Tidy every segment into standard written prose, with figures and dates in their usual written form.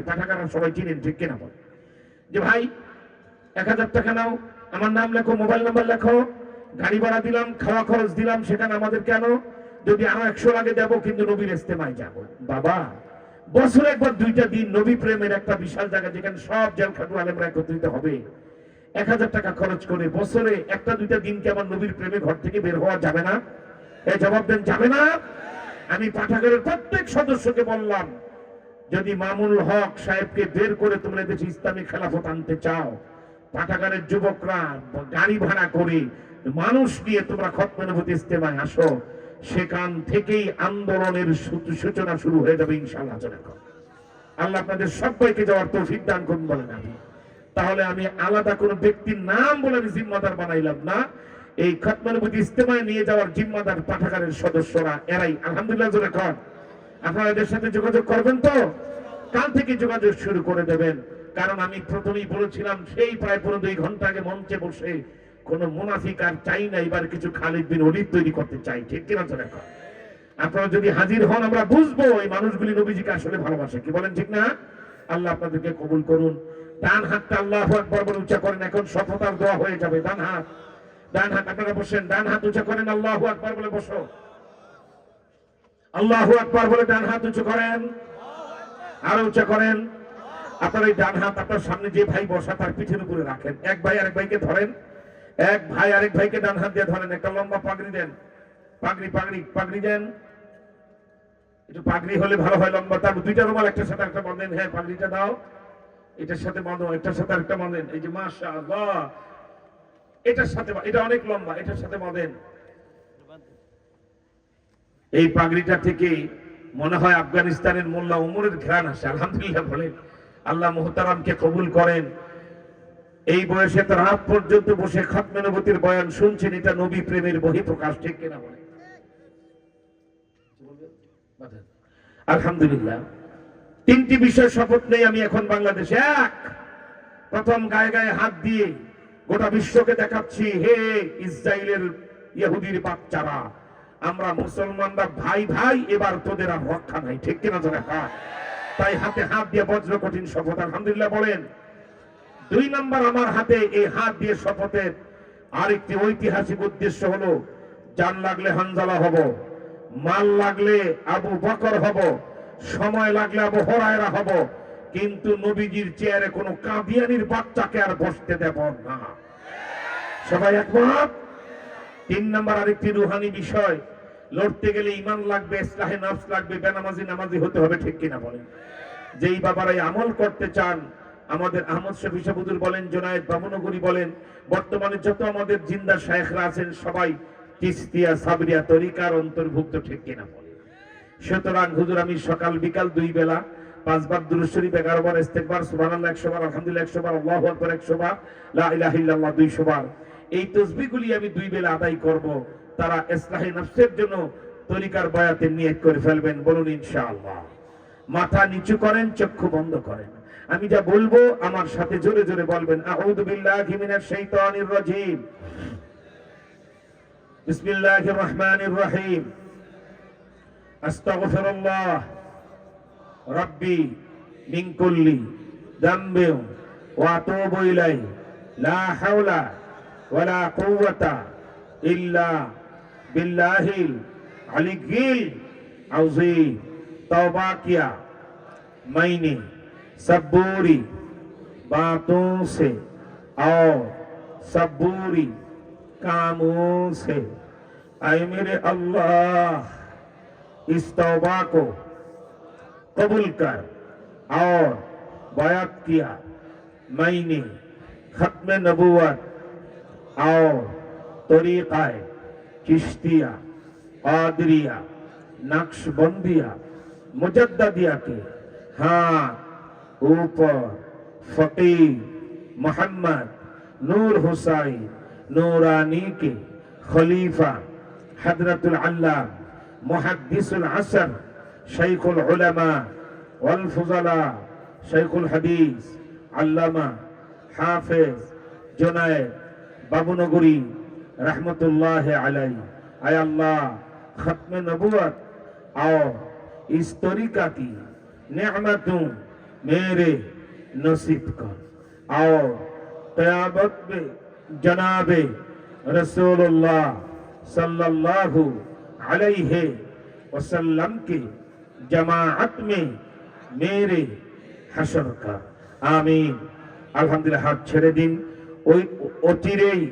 পাঠাগার সবাই চিনেন, ঠিক কিনা বল? যে ভাই 1000 টাকা নাও, আমার নাম লেখো, মোবাইল নাম্বার লেখো, গাড়ি ভাড়া দিলাম, খাওয়া খরচ দিলাম, সেখানে আমাদের কেন, যদি আরো 100 লাগে দেবো, কিন্তু নবীর ইস্তেমায় যাব। বাবা, বছরে একবার 2টা দিন নবী প্রেমের একটা বিশাল জায়গা, যেখানে সব জেলখাটু আলেমরা একত্রিত হবে, 1000 টাকা খরচ করে বছরে 1-2টা দিন কি আমার নবীর প্রেমে ঘর থেকে বের হওয়া যাবে না? এই জবাব দেন, যাবে না? আমি পাঠাগারের প্রত্যেক সদস্যকে বললাম, যদি মামুল হক সাহেবকে বের করে তোমরা দেশে ইসলামী খেলাফত আনতে চাও, পাঠাগারের যুবকরা গাড়ি ভাড়া করে মানুষ নিয়ে তোমরা খতমে নবুয়ত ইজতেমায় আসো, সেখান থেকেই আন্দোলনের সূচনা শুরু হয়ে যাবে ইনশাআল্লাহ। আল্লাহ আপনাদের সবাইকে যাওয়ার তৌফিক দান করুন বলেন আমি। তাহলে আমি আলাদা কোনো ব্যক্তির নাম বলে আমি জিম্মাদার বানাইলাম না, এই খতমে নবুয়ত ইজতেমায় নিয়ে যাওয়ার জিম্মাদার পাঠাগারের সদস্যরা, এরাই। আলহামদুলিল্লাহ জোরে কর। আপনারা এদের সাথে যোগাযোগ করবেন তো? কাল থেকে যোগাযোগ শুরু করে দেবেন। কারণ আমি প্রথমেই বলেছিলাম, সেই প্রায় 2 ঘন্টা আগে মঞ্চে বসে, কোন মুনাফিক আর চাই না, এবার কিছু খালিদ বিন ওলীদ তৈরি করতে চাই, ঠিক কিনা? তো দেখো, আপনারা যদি হাজির হন, আমরা বুঝবো এই মানুষগুলি নবীজিকে আসলে ভালোবাসে, কি বলেন, ঠিক না? আল্লাহ আপনাদেরকে কবুল করুন। ডান হাতটা আল্লাহু আকবার বলে উচ্চ করেন, এখন সফলতার দোয়া হয়ে যাবে। ডান হাত, আপনারা বসেন, ডান হাত উঁচু করেন, আল্লাহু আকবার বলে বসো। আল্লাহু আকবার বলে ডান হাত উঁচু করেন, আরো উঁচু করেন। আপনার এই ডান হাত আপনার সামনে যে ভাই বসা তার পিঠের উপরে রাখেন। এক ভাই আরেক ভাইকে ধরেন, এক ভাই আরেক ভাইকে ডান হাত দিয়ে ধরেন। একটা লম্বা পাগড়ি দেন, পাগড়ি দেন। একটু পাগড়ি হলে ভালো হয়, লম্বা। তার 2টা রুমাল একটার সাথে একটা বাঁধেন। হ্যাঁ, পাগড়িটা দাও, এটার সাথে বাঁধো, এটার সাথে একটা বাঁধেন। এই যে মাশাআল্লাহ, এটার সাথে, এটা অনেক লম্বা, এটার সাথে বাঁধেন। এই পাগড়িটা থেকে মনে হয় আফগানিস্তানের মোল্লা উমরের ঘ্রাণ আসে। আলহামদুলিল্লাহ বলেন। আল্লাহ মুহতারামকে কবুল করেন। এই বয়সে তার রাত পর্যন্ত বসে খতমে নবুয়তের বয়ান শুনছেন, এটা নবী প্রেমের বহিঃপ্রকাশ, ঠিক কিনা বলেন? আলহামদুলিল্লাহ। 3টি বিষয় শপথ নেই আমি এখন বাংলাদেশে। এক, প্রথম গায়ে গায়ে হাত দিয়ে গোটা বিশ্বকে দেখাচ্ছি, হে ইসরায়েলের ইহুদির বাচ্চারা, আমরা মুসলমানরা ভাই ভাই, এবার তোদের আর রক্ষা নাই, ঠিক কিনা? তাই হাতে হাত দিয়ে বজ্র কঠিন শপথ। আলহামদুলিল্লাহ বলেন। 2 নম্বর, আমার হাতে এই হাত দিয়ে শপথের আরেকটি ঐতিহাসিক উদ্দেশ্য হলো, জান লাগলে হানজালা হব, মাল লাগলে আবু বকর হব, সময় লাগলে আবু হুরায়রা হব, কিন্তু নবীজির চেয়ারে কোনো কাদিয়ানির বাচ্চাকে আর বসতে দেব না। সবাই একমত? 3 নম্বর, আরেকটি রুহানি বিষয়, লড়তে গেলে ঈমান লাগবে, ইসলাহে নফস লাগবে, বেনামাজি নামাজি হতে হবে, ঠিক কিনা বলেন? যেই বাবারাই আমল করতে চান, আমাদের আহমদ শফি সাহুদুর বলেন, জোনায়েদ বাবুনগরী বলেন, বর্তমানে যত আমাদের জিন্দা শায়েখরা আছেন, সবাই চিশতিয়া সাবরিয়া তরিকার অন্তর্ভুক্ত, ঠিক কিনা বলেন? সুতরাং হুজুর, আমি সকাল বিকাল 2 বেলা 5 বার দুরূদ শরীফ, 11 বার ইস্তেগফার, সুবহানাল্লাহ 100 বার, আলহামদুলিল্লাহ 100 বার, আল্লাহু আকবার 100 বার, লা ইলাহা ইল্লাল্লাহ 200 বার। এই তাসবিহগুলি আমি 2 বেলা আদায় করব। তারা ইসলাহে নফসের জন্য তরিকার বায়াতে নিয়ত করে ফেলবেন, বলুন ইনশাআল্লাহ। মাথা নিচু করেন, চক্ষু বন্ধ করেন। আমি যা বলবো আমার সাথে জোরে জোরে বলবেন। আউযু বিল্লাহি মিনাশ শাইতানির রাজীম, বিসমিল্লাহির রহমানির রহিম, আস্তাগফিরুল্লাহ রাব্বি মিন কুল্লি যামবিন ওয়া আতুবু ইলাইহি, লা হাওলা ওয়ালা কুওয়াতা ইল্লা বিল্লাহিল আলিয়্যিল আযীম। तौबा किया मैंने सब बुरी बातों से और सब बुरी कामों से। ऐ मेरे अल्लाह, इस तौबा को कबूल कर और बयात किया मैंने खत्म नबूवत और तरीक़ा चिश्तिया, कादरिया, नक्शबंदिया, मुजद्ददिया के हाथ ऊपर फकीह मोहम्मद नूर हुसैन नूरानी के खलीफा हजरतुल अल्लाह मुहद्दिसुल असर शेखुल उलमा वल फुज़ला शेखुल हदीस अल्लामा हाफिज जुनैद बाबूनगरी रहमतुल्लाह अलैहि। आय अल्लाह, खत्म नबूवत और इस तरीका की नेमतों मेरे नसीब कर। और क़यामत में जनाबे रसूलुल्लाह सल्लल्लाहु अलैहि वसल्लम की जमाअत में मेरे हशर का आमीन। আলহামদুলিল্লাহ। হাত ছেড়ে দিন। ওই অচিরেই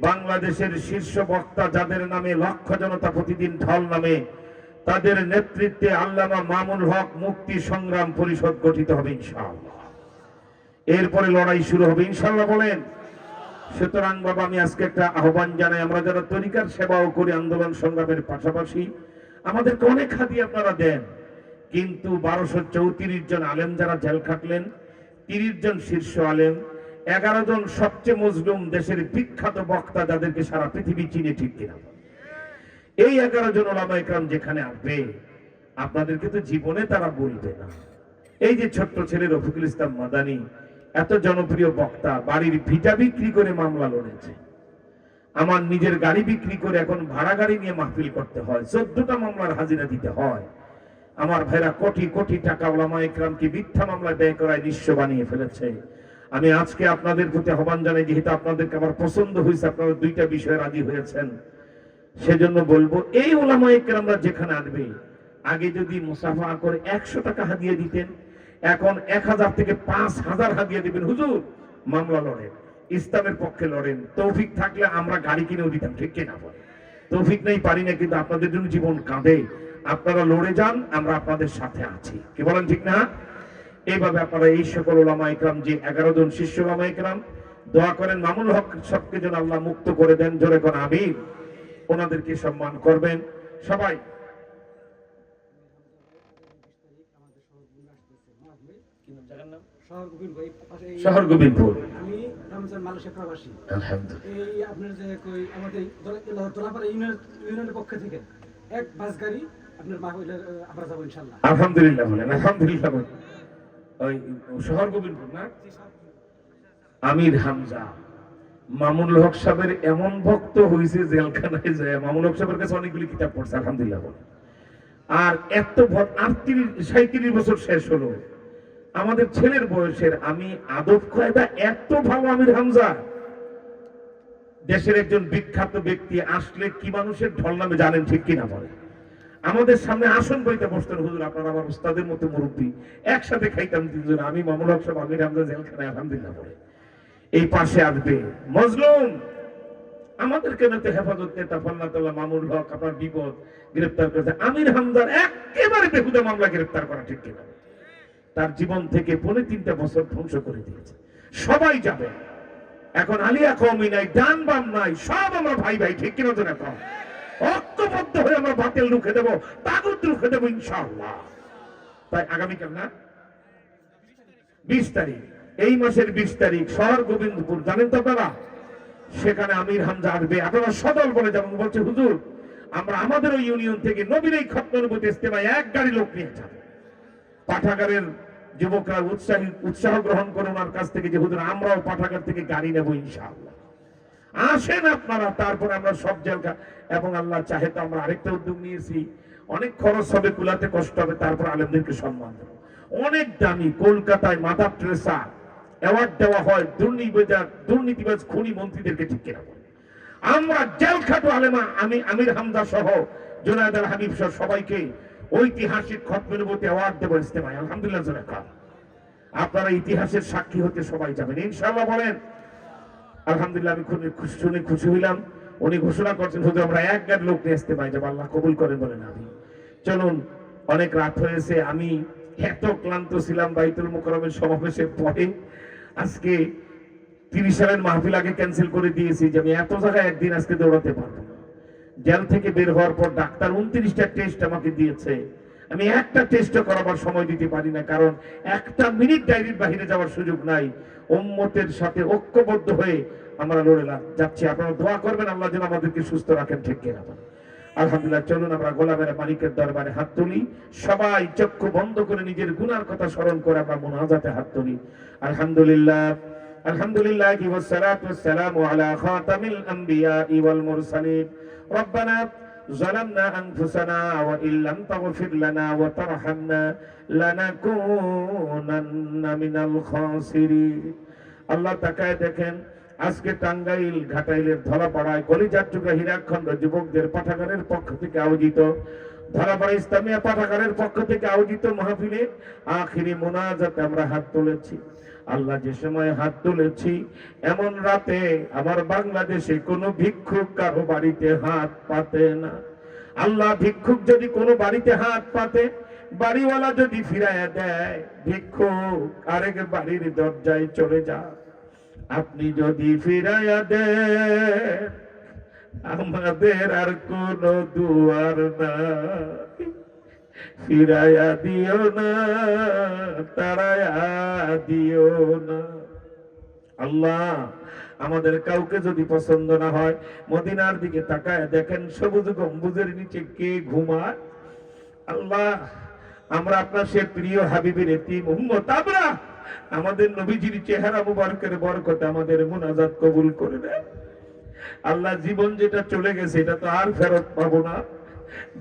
বাংলাদেশের শীর্ষ বক্তা যাদের নামে লক্ষ জনতা প্রতিদিন ঢল নামে, তাদের নেতৃত্বে আল্লামা মামুনুল হক মুক্তি সংগ্রাম পরিষদ গঠিত হবে ইনশাআল্লাহ। এরপরে লড়াই শুরু হবে ইনশাআল্লাহ বলেন। সুতরাং বাবা, আমি আজকে একটা আহ্বান জানাই, আমরা যারা তরিকার সেবাও করি আন্দোলন সংগ্রামের পাশাপাশি, আমাদেরকে অনেক হাদিয়া আপনারা দেন, কিন্তু 1234 জন আলেম যারা জেল খাটলেন, 30 জন শীর্ষ আলেম, 11 জন সবচেয়ে মজলুম দেশের বিখ্যাত বক্তা যাদেরকে সারা পৃথিবী চিনে, ঠিক কিনা? এই 11 জন ওলামা ইকরাম যেখানে আসবে, আপনাদেরকে তো জীবনে তারা বলবে না। এই যে ছোট্ট ছেলে রফিকুল ইসলাম মাদানী, এত জনপ্রিয় বক্তা, বাড়ির ভিটা বিক্রি করে মামলা লড়েছে, আমার নিজের গাড়ি বিক্রি করে এখন ভাড়া গাড়ি নিয়ে মাহফিল করতে হয়, 14টা মামলার হাজিরা দিতে হয়। আমার ভাইরা কোটি কোটি টাকা ওলামা ইকরামকে মিথ্যা মামলায় ব্যয় করায় নিঃস্ব বানিয়ে ফেলেছে। আমি আজকে আপনাদের প্রতি আহ্বান জানাই, যেহেতু আপনাদেরকে আমার পছন্দ হয়েছে, আপনারা 2টা বিষয়ে রাজি হয়েছেন, সেজন্য বলবো এই ওলামা ইকরামরা যেখানে আসবে, আগে যদি মুসাফা করে 100 টাকা হাদিয়া দিতেন, এখন 1000 থেকে 5000 হাদিয়া দিবেন। হুজুর মামলা লড়েন, ইসলামের পক্ষে লড়েন, তৌফিক থাকলে আমরা গাড়ি কিনেও দিতাম, ঠিক কিনা বলে? তৌফিক নেই, পারি না, কিন্তু আপনাদের জন্য জীবন কাঁদে। আপনারা লড়ে যান, আমরা আপনাদের সাথে আছি, কি বলেন ঠিক না? এইভাবে আপনারা এই সকল ওলামা ইকরাম, যে 11 জন শিষ্য ওলামা ইকরাম, দোয়া করেন মামুনুল হক সবকে যেন আল্লাহ মুক্ত করে দেন, জোরে কোন আমিন। ওনাদেরকে সম্মান করবেন সবাই। শহর গোবিন্দপুর। আমি রামজান মালয়েশিয়া প্রবাসী। আলহামদুলিল্লাহ। এই আপনার যে কই আমাদের দোলাপাড়া ইউনিয়নের পক্ষ থেকে এক বাস গাড়ি আপনার মা হইলে আমরা যাবো ইনশাআল্লাহ। আলহামদুলিল্লাহ বলেন, আলহামদুলিল্লাহ বলেন। ওই শহর গোবিন্দপুর না? আমির হামজা মামুনুল হক সাহেবের এমন ভক্ত হয়েছে, জেলখানায় যায় মামুনুল হক সাহেবের কাছে অনেকগুলি কিতাব পড়ছে, আলহামদুলিল্লাহ বলেন। আর এত 37 বছর শেষ হলো, আমাদের ছেলের বয়সের, আমি আদব কায়দা এত ভালো আমির হামজা। দেশের একজন বিখ্যাত ব্যক্তি আসলে কি মানুষের ঢল নামে জানেন, ঠিক কিনা বলে? আমাদের সামনে আসন বইতে বসতেন, হুজুর আপনারা আমার উস্তাদের মতো মুরব্বী, একসাথে খাইতাম 3 জন, আমি মামুনুল হক সাহেব, আমির হামজা জেলখানায়, আলহামদুলিল্লাহ বলে। এই পাশে আসবে মজলুম, আমাদেরকে তো হেফাজত নেতা ফল্লাতুল্লাহ মামুনুল হক আপনার বিপদ গ্রেফতার করেছে, আমির হামজার একেবারে বেহুদা মামলা গ্রেফতার করা, ঠিক কিনা? তার জীবন থেকে 3.5 বছর ধ্বংস করে দিয়েছে। সবাই যাবে এখন, আলিয়া কওমি নাই, ডান বাম নাই, সব আমরা ভাই ভাই, ঠিক কিনা? তো এখন ঐক্যবদ্ধ হয়ে আমরা বাতিল রুখে দেবো, তাগুত রুখে দেবো ইনশাআল্লাহ। তাই আগামীকাল না 20 তারিখ, এই মাসের 20 তারিখ শহর গোবিন্দপুর, জানেন তো আপনারা? সেখানে আমির হামজা আসবে, আপনারা সদল বলে যেমন বলছে, হুজুর আমরা আমাদের ওই ইউনিয়ন থেকে নবীর এই খতনবুত ইস্তেমায় 1 গাড়ি লোক নিয়ে যাব। পাঠাগারের যুবকরা উৎসাহ গ্রহণ করে ওনার কাছ থেকে, যে হুজুর আমরাও পাঠাগার থেকে গাড়ি নেবো ইনশাআল্লাহ, আসেন আপনারা। তারপরে আমরা সব জায়গা, এবং আল্লাহ চাহে তো আমরা আরেকটা উদ্যোগ নিয়েছি, অনেক খরচ হবে, কুলাতে কষ্ট হবে, তারপর আলেমদেরকে সম্মান দেবো। অনেক দামি কলকাতায় মাদার টেরেসা অ্যাওয়ার্ড দেওয়া হয় দুর্নীতিবাজ খুনি মন্ত্রীদেরকে, ঠিক কিনা? আমরা জেল খাটো আলেমা, আমি আমির হামজা সহ জুনায়েদ আল হাবিব সহ সবাইকে ঐতিহাসিক খতমের অ্যাওয়ার্ড দেবো ইস্তেমায়, আলহামদুলিল্লাহ। আপনারা ইতিহাসের সাক্ষী হতে সবাই যাবেন ইনশাআল্লাহ বলেন। আলহামদুলিল্লাহ, আমি শুনে খুশি হইলাম। উনি ঘোষণা করছেন, হুজুর আমরা 1 গাড়ি লোক নিয়ে ইস্তেমায় যাবো, আল্লাহ কবুল করেন বলেন আমি। চলুন, অনেক রাত হয়েছে, আমি এত ক্লান্ত ছিলাম বাইতুল মুকাররমের সমাবেশের পরে। আজকে 30 সালের মাহফিল আগে ক্যান্সেল করে দিয়েছি, যে আমি এত জায়গায় একদিন আজকে দৌড়াতে পারবো না। জেল থেকে বের হওয়ার পর ডাক্তার 29টা টেস্ট আমাকে দিয়েছে, আমি একটা টেস্টও করাবার সময় দিতে পারি না, কারণ 1 মিনিট ডায়েরির বাইরে যাওয়ার সুযোগ নাই। উম্মতের সাথে ঐক্যবদ্ধ হয়ে আমরা লড়ে যাচ্ছি। আপনারা দোয়া করবেন আল্লাহ যেন আমাদেরকে সুস্থ রাখেন, ঠিক কিনা? আলহামদুলিল্লাহ। চলুন আমরা গোলামের মালিকের দরবারে হাত তুলি, সবাই চক্ষু বন্ধ করে নিজের গুনার কথা স্মরণ করে আমরা মুনাজাতে হাত তুলি। আলহামদুলিল্লাহ, আলহামদুলিল্লাহ ওয়াসসালাতু ওয়াসসালামু আলা খাতামিল আম্বিয়া ওয়াল মুরসালিন। রব্বানা ظلمنا أنفسنا وإن لم تغفر لنا وترحمنا لنكونن من الخاسرين আল্লাহ তাকায় দেখেন আজকে টাঙ্গাইল ঘাটাইলের ধলাপাড়ায় কলিজার টুকরা হীরাখণ্ড যুবকদের পাঠাগারের পক্ষ থেকে আয়োজিত ধলাপাড়া ইসলামিয়া পাঠাগারের পক্ষ থেকে আয়োজিত মাহফিলে আখিরি মুনাজাতে আমরা হাত তুলেছি। আল্লাহ যে সময় হাত তুলেছি এমন রাতে আমার বাংলাদেশে কোনো ভিক্ষুক কারো বাড়িতে হাত পাতে না। আল্লাহ ভিক্ষুক যদি কোনো বাড়িতে হাত পাতে, বাড়িওয়ালা যদি ফিরাইয়া দেয়, ভিক্ষুক আরেক বাড়ির দরজায় চলে যা। আপনি যদি ফিরাইয়া দেন আমাদের আর কোনো দুয়ার নাই, ফিরাইয়া দিও না, তাড়াইয়া দিও না। আল্লাহ আমাদের কাউকে যদি পছন্দ না হয় মদিনার দিকে তাকায় দেখেন সবুজ গম্বুজের নিচে কে ঘুমায়। আল্লাহ আমরা আপনার সে প্রিয় হাবিবের এতিম উম্মত, আমরা আমাদের নবীজির চেহারা মুবারকের বরকতে আমাদের মুনাজাত কবুল করে দেন। আল্লাহ জীবন যেটা চলে গেছে এটা তো আর ফেরত পাবো না,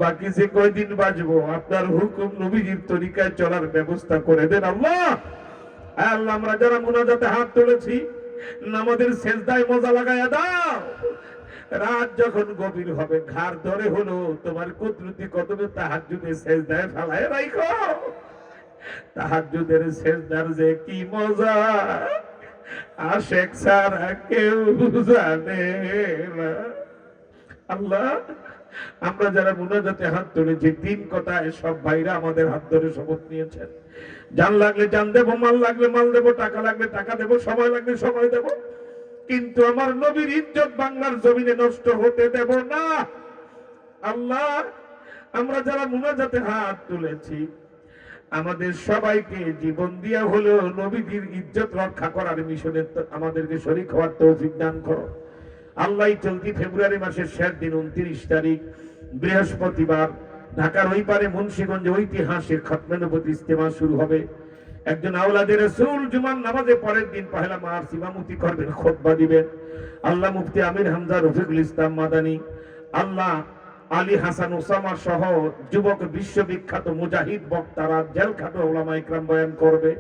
বাকি যে কয়দিন বাঁচবো আপনার হুকুম নবীজির তরিকায় চলার ব্যবস্থা করে দেন। আল্লাহ আল্লাহ আমরা যারা মুনাজাতে হাত তুলেছি আমাদের সেজদায় মজা লাগাইয়া দাও। রাত যখন গভীর হবে ঘাড় ধরে হলো তোমার কুদরতি কদমে তাহাজ্জুদে সেজদায় ফেলায় রাখো। তাহাজ্জুদের সেজদার যে কি মজা আশেক ছাড়া কেউ জানে না। আল্লাহ আমরা যারা মুনাজাতে হাত তুলেছি তিন কথায় সব ভাইরা আমাদের হাত ধরে শপথ নিয়েছেন, জান লাগলে জান দেব, মাল লাগলে মাল দেব, টাকা লাগলে টাকা দেব, সময় লাগলে সময় দেব, কিন্তু আমার নবীর ইজ্জত বাংলার জমিনে নষ্ট হতে দেব না। আল্লাহ আমরা যারা মুনাজাতে হাত তুলেছি আমাদের সবাইকে জীবন দিয়া হলেও নবীর ইজ্জত রক্ষা করার মিশনে আমাদেরকে শরীক হওয়ার তৌফিক দান করো। আল্লাহ চলতি ফেব্রুয়ারি মাসের শেষ দিন 29 তারিখ বৃহস্পতিবার ঢাকার ওই পারে মুন্সিগঞ্জে ঐতিহাসিক খতমে নবুয়ত ইজতেমা শুরু হবে। একজন আওলাদের রাসূল জুমার নামাজে পরের দিন পহেলা মার্চ ইমামতি করবেন, খুতবা দিবেন আল্লাহ মুফতি আমির হামজা রফিকুল ইসলাম মাদানী, আল্লাহ আলী হাসান ওসামা সহ যুবক বিশ্ববিখ্যাত মুজাহিদ বক্তারা জেলখাটো ওলামা ইকরাম বয়ান করবে।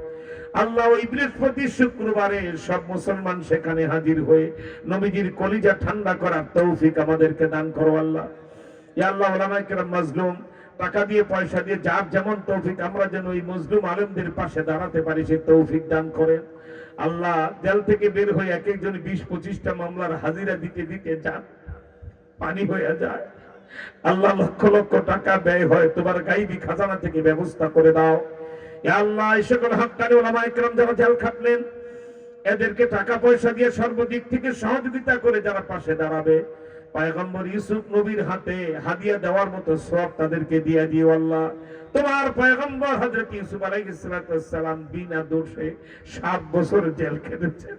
আল্লাহ ওই বৃহস্পতি শুক্রবারে সব মুসলমান সেখানে হাজির হয়ে নবীজির কলিজা ঠান্ডা করার তৌফিক আমাদেরকে দান করো। আল্লাহ ইয়া আল্লাহ ওলামা ইকরাম মাজলুম টাকা দিয়ে পয়সা দিয়ে যার যেমন তৌফিক আমরা যেন ওই মজলুম আলেমদের পাশে দাঁড়াতে পারি সে তৌফিক দান করেন। আল্লাহ জেল থেকে বের হয়ে এক একজন 20-25টা মামলার হাজিরা দিতে দিতে যান পানি হয়ে যায়। আল্লাহ লক্ষ লক্ষ টাকা ব্যয় হয়, তোমার গাইবী খাজানা থেকে ব্যবস্থা করে দাও। ইয়া আল্লাহ এই সকল হক্কানি ওলামা ইকরাম যারা জেল খাটলেন এদেরকে টাকা পয়সা দিয়ে সর্বদিক থেকে সহযোগিতা করে যারা পাশে দাঁড়াবে পয়গম্বর ইউসুফ নবীর হাতে হাদিয়া দেওয়ার মতো সওয়াব তাদেরকে দিয়ে দিও। আল্লাহ তোমার পয়গম্বর হযরত ইউসুফ আলাইহিস সালাম বিনা দোষে 7 বছর জেল খেটেছেন।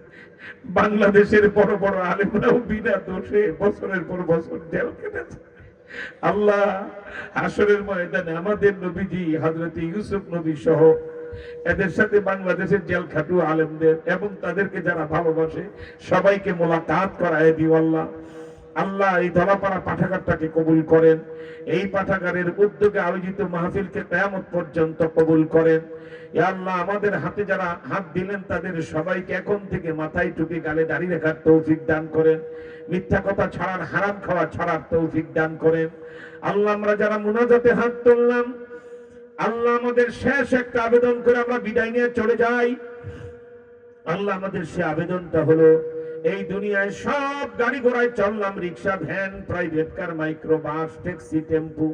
বাংলাদেশের বড় বড় আলেমরাও বিনা দোষে বছরের পর বছর জেল খেটেছে। আল্লাহ হাসরের ময়দানে আমাদের নবীজি হযরত ইউসুফ নবী সহ এদের সাথে বাংলাদেশের জেল খাটু আলেমদের এবং তাদেরকে যারা ভালোবাসে সবাইকে মোলাকাত করায় দিও। আল্লাহ আল্লাহ এই ধলাপাড়া পাঠাগারটাকে কবুল করেন, এই পাঠাগারের উদ্যোগে আয়োজিত মাহফিলকে কিয়ামত পর্যন্ত কবুল করেন। ইয়া আল্লাহ আমাদের হাতে যারা হাত দিলেন তাদের সবাইকে এখন থেকে মাথায় টুপি গালে দাড়ি রাখার তৌফিক দান করেন, মিথ্যা কথা ছাড়ার হারাম খাওয়া ছাড়ার তৌফিক দান করেন। আল্লাহ আমরা যারা মুনাজাতে হাত তুললাম আল্লাহ আমাদের শেষ একটা আবেদন করে আমরা বিদায় নিয়ে চলে যাই। আল্লাহ আমাদের সে আবেদনটা হলো এই দুনিয়ায় সব গাড়ি ঘোড়ায় চললাম, rickshaw, van, private car, micro bus, taxi, tempo,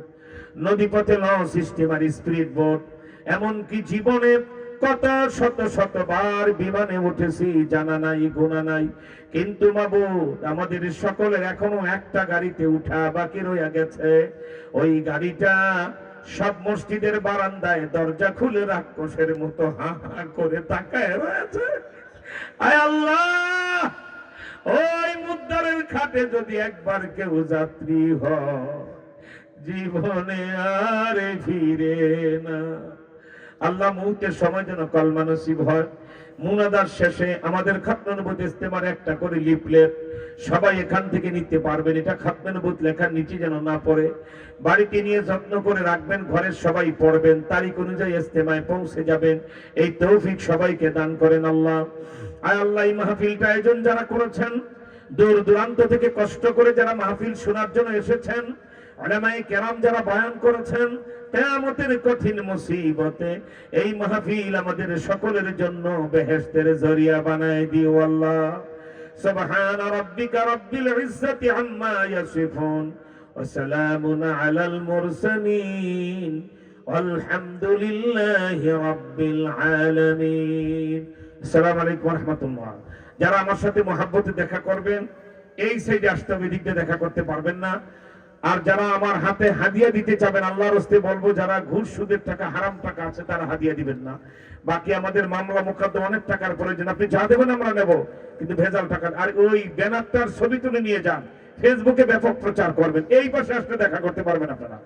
নদীপথে লঞ্চ, স্টিমার, স্পিড বোট, এমনকি জীবনে কত শত শতবার বিমানে উঠেছি জানা নাই গোনা নাই, কিন্তু মাবুদ আমাদের সকলের এখনো একটা গাড়িতে উঠা বাকি রয়ে গেছে। ওই গাড়িটা সব মসজিদের বারান্দায় দরজা খুলে রাক্ষসের মতো হা হা করে তাকায় রয়েছে। আয় আল্লাহ ওই মুদ্দারের খাটে যদি একবার কেউ যাত্রী হয় জীবনে আর ফিরে না। আল্লাহ মুহূর্তের সময় যেন কলমা নসিব হয়। মুনাদার শেষে আমাদের খাতমে নবুত ইস্তেমার একটা করে লিফলেট সবাই এখান থেকে নিতে পারবেন। এটা খাতমে নবুত লেখার নিচে যেন না পড়ে, বাড়িতে নিয়ে যত্ন করে রাখবেন, ঘরের সবাই পড়বেন, তারিখ অনুযায়ী ইস্তেমায় পৌঁছে যাবেন। এই তৌফিক সবাইকে দান করেন আল্লাহ। আয় আল্লাহ, এই মাহফিলটা আয়োজন যারা করেছেন, দূর দূরান্ত থেকে কষ্ট করে যারা মাহফিল শোনার জন্য এসেছেন, উলামায়ে কেরাম যারা বয়ান করেছেন, কিয়ামতের কঠিন মুসিবতে এই মাহফিল আমাদের সকলের জন্য বেহেশতের জরিয়া বানায় দিও আল্লাহ। সুবহান রাব্বিকা রাব্বিল ইজ্জাতি আম্মা ইয়াসিফুন ওয়া সালামুন আলাল মুরসালিন আলহামদুলিল্লাহি রাব্বিল আলামিন। আসসালামু আলাইকুম ওয়া রাহমাতুল্লাহ। যারা আমার সাথে মহব্বতে দেখা করবেন এই সাইডে আসতে হবে, এদিক দিয়ে দেখা করতে পারবেন না। আর যারা আমার হাতে হাদিয়া দিতে চাবেন, আল্লাহর হস্তে বলবো, যারা ঘুষ সুদের টাকা হারাম টাকা আছে তারা হাদিয়া দিবেন না। বাকি আমাদের মামলা মোকদ্দমা অনেক টাকার প্রয়োজন, আপনি যা দেবেন আমরা নেব, কিন্তু ভেজাল টাকা। আর ওই ব্যানারটার ছবি তুলে নিয়ে যান, ফেসবুকে ব্যাপক প্রচার করবেন। এই পাশে আসলে দেখা করতে পারবেন আপনারা।